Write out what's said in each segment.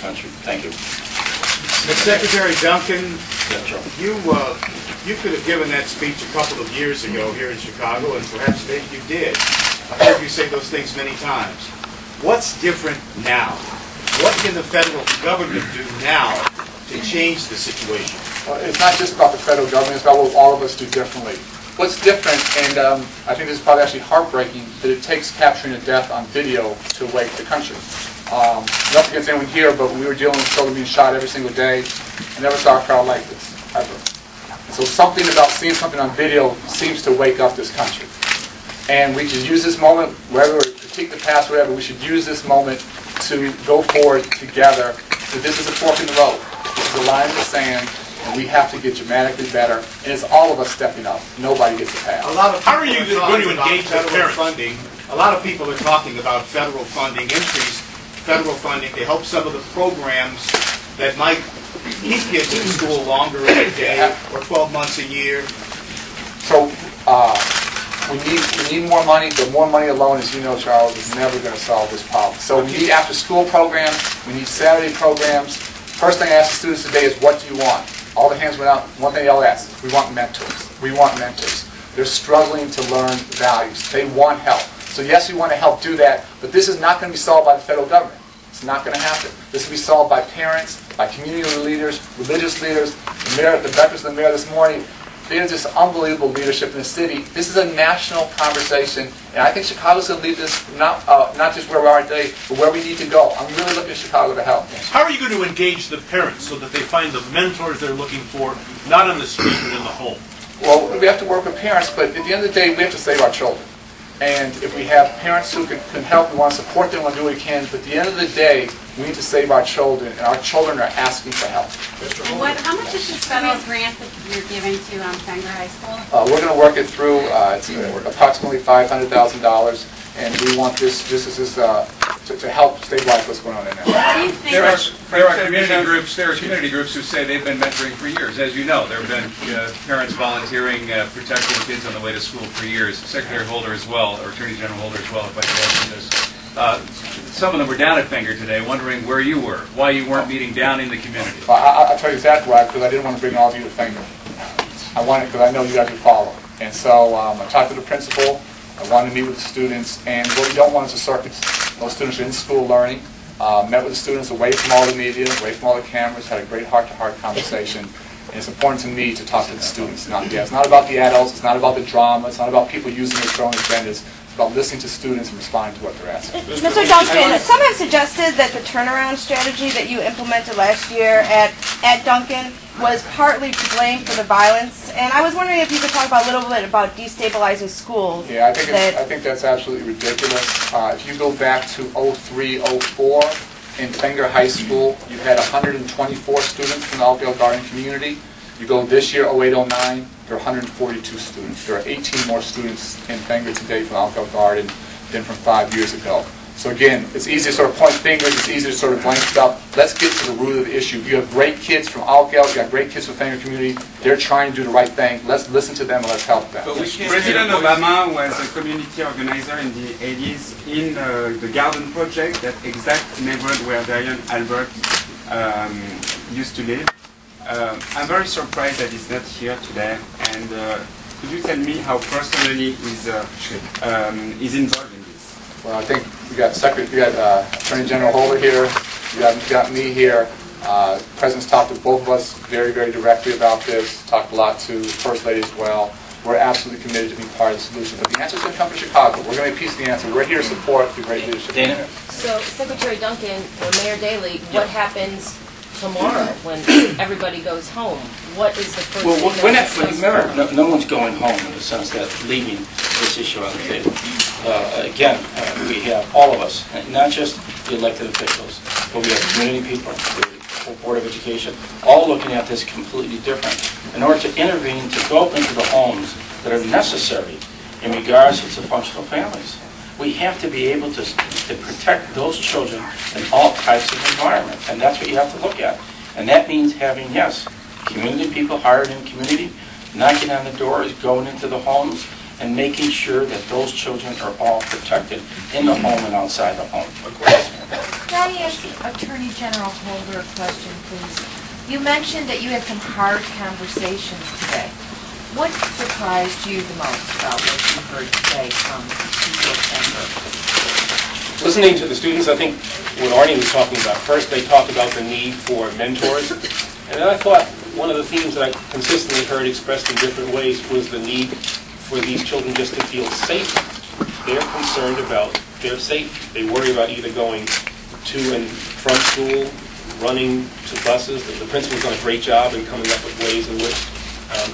country. Thank you. Secretary Duncan, Yeah, sure. you could have given that speech a couple of years ago here in Chicago, and perhaps maybe you did. I've heard you say those things many times. What's different now? What can the federal government do now to change the situation? It's not just about the federal government, it's about what all of us do differently. What's different, and I think this is probably actually heartbreaking, that it takes capturing a death on video to wake the country. Nothing against anyone here, but we were dealing with children being shot every single day. I never saw a crowd like this, ever. So something about seeing something on video seems to wake up this country. And we should use this moment, whether we critique the past, whatever, we should use this moment to go forward together. So this is a fork in the road. This is a line in the sand, and we have to get dramatically better. And it's all of us stepping up. Nobody gets a pass. How are you going to engage federal funding? A lot of people are talking about federal funding, increased federal funding to help some of the programs that might keep kids in school longer in a day or 12 months a year. So we need more money, but more money alone, as you know, Charles, is never going to solve this problem. So we need after-school programs, we need Saturday programs. First thing I asked the students today is, what do you want? All the hands went out. One thing they all asked, we want mentors. We want mentors. They're struggling to learn values. They want help. So yes, we want to help do that, but this is not going to be solved by the federal government. It's not going to happen. This will be solved by parents, by community leaders, religious leaders. The breakfast of the mayor this morning, there's just unbelievable leadership in the city. This is a national conversation, and I think Chicago's going to lead this not just where we are today, but where we need to go. I'm really looking at Chicago to help. How are you going to engage the parents so that they find the mentors they're looking for, not on the street but in the home? Well, we have to work with parents, but at the end of the day, we have to save our children. And if we have parents who can help, we want to support them, we want to do what we can. But at the end of the day, we need to save our children, and our children are asking for help. How much is this federal grant that you're giving to Fenger High School? We're going to work it through. It's approximately $500,000, and we want this to help stabilize what's going on in there. There are community groups who say they've been mentoring for years. As you know, there have been parents volunteering, protecting kids on the way to school for years. Secretary Holder as well, or Attorney General Holder as well, if I could add to this. Some of them were down at Fenger today, wondering where you were, why you weren't meeting down in the community. I'll tell you exactly why, because I didn't want to bring all of you to Fenger. I wanted, because I know you guys would follow. And so I talked to the principal. I wanted to meet with the students, and what we don't want is a circus. Those students are in school learning. Met with the students away from all the media, away from all the cameras, had a great heart-to-heart conversation. And it's important to me to talk to the students, not the It's not about the adults, it's not about the drama, it's not about people using it for their own agendas. It's about listening to students and responding to what they're asking. Mr. Duncan, some have suggested that the turnaround strategy that you implemented last year at Duncan was partly to blame for the violence, and I was wondering if you could talk about a little bit about destabilizing schools. Yeah, I think that's absolutely ridiculous. If you go back to 03, 04, in Fenger High School, you had 124 students from the Alphaville Garden community. You go this year, 08, 09, there are 142 students. There are 18 more students in Fenger today from Alphaville Garden than from 5 years ago. So again, it's easy to sort of point fingers, it's easy to sort of blame stuff. Let's get to the root of the issue. You have great kids from Alphaville, you got great kids from the Fenger community. They're trying to do the right thing. Let's listen to them and let's help them. President Obama was a community organizer in the 80s in the Garden Project, that exact neighborhood where Diane Albert used to live. I'm very surprised that he's not here today, and could you tell me how personally he's involved in this? Well, I think we got Attorney General Holder here, you got me here. The President's talked to both of us very, very directly about this, talked a lot to the First Lady as well. We're absolutely committed to being part of the solution. But the answer is going to come from Chicago. We're going to make peace of the answer. We're here to support the great leadership. Dana? So, Secretary Duncan, or Mayor Daley, what happens tomorrow when everybody goes home? What is the first thing? No one's going home in the sense that leaving this issue on the table. Again, we have all of us, not just the elected officials, but we have community people, the Board of Education, all looking at this completely different. In order to intervene, to go into the homes that are necessary in regards to functional families, we have to be able to protect those children in all types of environments, and that's what you have to look at. And that means having, yes, community people hired in community, knocking on the doors, going into the homes, and making sure that those children are all protected in the home and outside the home. Can I ask Attorney General Holder a question, please? You mentioned that you had some hard conversations today. What surprised you the most about what you heard today from people of Denver? Listening to the students, I think what Arne was talking about, first they talked about the need for mentors, and then I thought one of the themes that I consistently heard expressed in different ways was the need for these children just to feel safe. They're concerned about their safety. They worry about either going to and from school, running to buses. The principal's done a great job in coming up with ways in which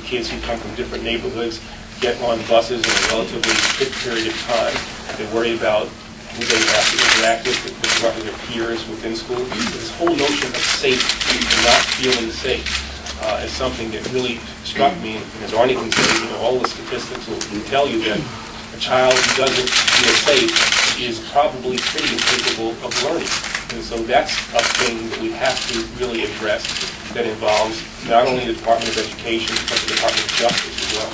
kids who come from different neighborhoods get on buses in a relatively quick period of time. They worry about who they have to interact with regard to their peers within school. This whole notion of safety and not feeling safe is something that really struck me. And as Arne can say, all the statistics will tell you that a child who doesn't feel safe is probably pretty incapable of learning. And so that's a thing that we have to really address that involves not only the Department of Education, but the Department of Justice as well.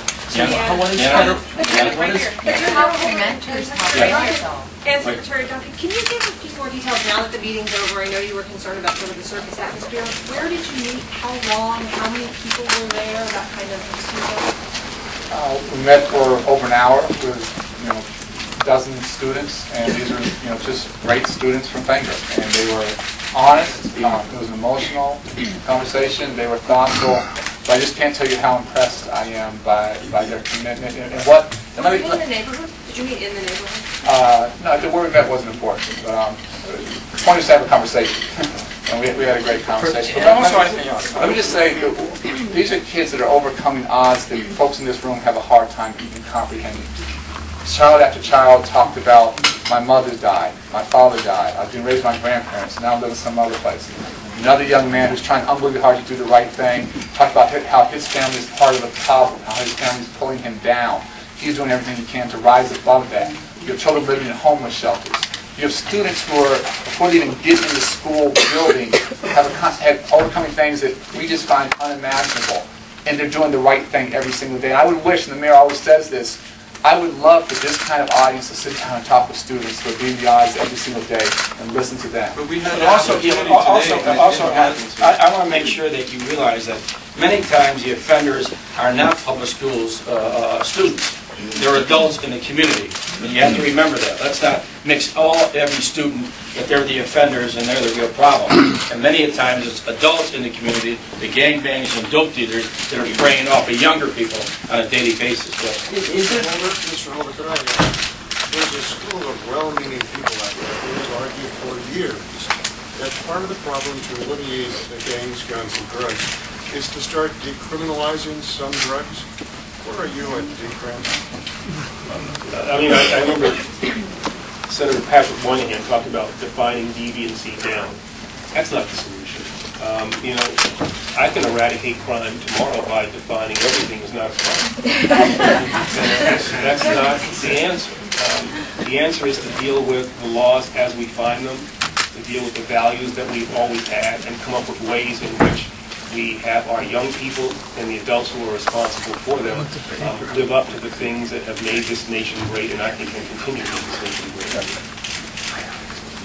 And Secretary Duncan, can you give a few more details now that the meeting's over? I know you were concerned about sort of the circus atmosphere. Where did you meet? How long? How many people were there? That kind of procedure? We met for over an hour with dozens of students, and these are just great students from Bangor, and they were honest. It was an emotional conversation. They were thoughtful. But I just can't tell you how impressed I am by their commitment and what. Were you in the neighborhood? Did you meet in the neighborhood? No, the where we met wasn't important. The point is to have a conversation, and we had a great conversation. Let me just say, these are kids that are overcoming odds that folks in this room have a hard time even comprehending. Child after child talked about, my mother died, my father died, I've been raised by my grandparents, now I'm living some other place. Another young man who's trying unbelievably hard to do the right thing, talked about how his family is part of the problem, how his family is pulling him down. He's doing everything he can to rise above that. You have children living in homeless shelters. You have students who are, before they even get in the school building, have overcoming things that we just find unimaginable. And they're doing the right thing every single day. And I would wish, and the mayor always says this, I would love for this kind of audience to sit down and talk with students who are being the odds every single day and listen to them. But we had I want to make sure that you realize that many times the offenders are not public schools students. They're adults in the community. And you have to remember that. Let's not mix every student that they're the offenders and they're the real problem. And many a times it's adults in the community, the gangbangs and dope dealers that are preying off of younger people on a daily basis. Mr. Holder, could I there's a school of well-meaning people out there who have argued for years that part of the problem to eliminate the gangs, guns, and drugs is to start decriminalizing some drugs. Where are you at decrim? I mean, I remember Senator Patrick Moynihan talked about defining deviancy down. That's not the solution. I can eradicate crime tomorrow by defining everything as not a crime. That's not the answer. The answer is to deal with the laws as we find them, to deal with the values that we've always had, and come up with ways in which we have our young people and the adults who are responsible for them live up to the things that have made this nation great, and I think can continue to make this nation great.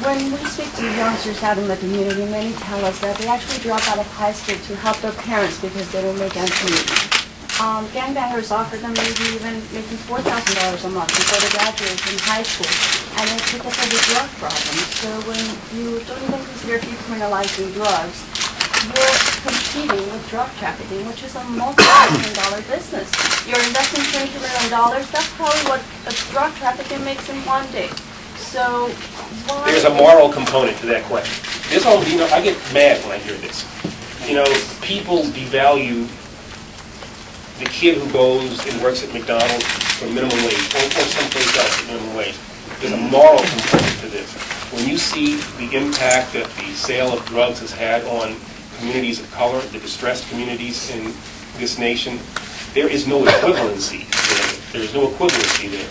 When we speak to youngsters out in the community, many tell us that they actually drop out of high school to help their parents because they don't make ends meet. Gangbangers offer them maybe even making $4,000 a month before they graduate from high school, and they pick up other drug problems. So when you don't even consider decriminalizing drugs, you're competing with drug trafficking, which is a multi-billion-dollar business. You're investing $22 million. That's probably what a drug trafficker makes in one day. So why? There's a moral component to that question. This whole, I get mad when I hear this. People devalue the kid who goes and works at McDonald's for minimum wage or someplace else for minimum wage. There's a moral component to this. When you see the impact that the sale of drugs has had on communities of color, the distressed communities in this nation, there is no equivalency there. There is no equivalency there.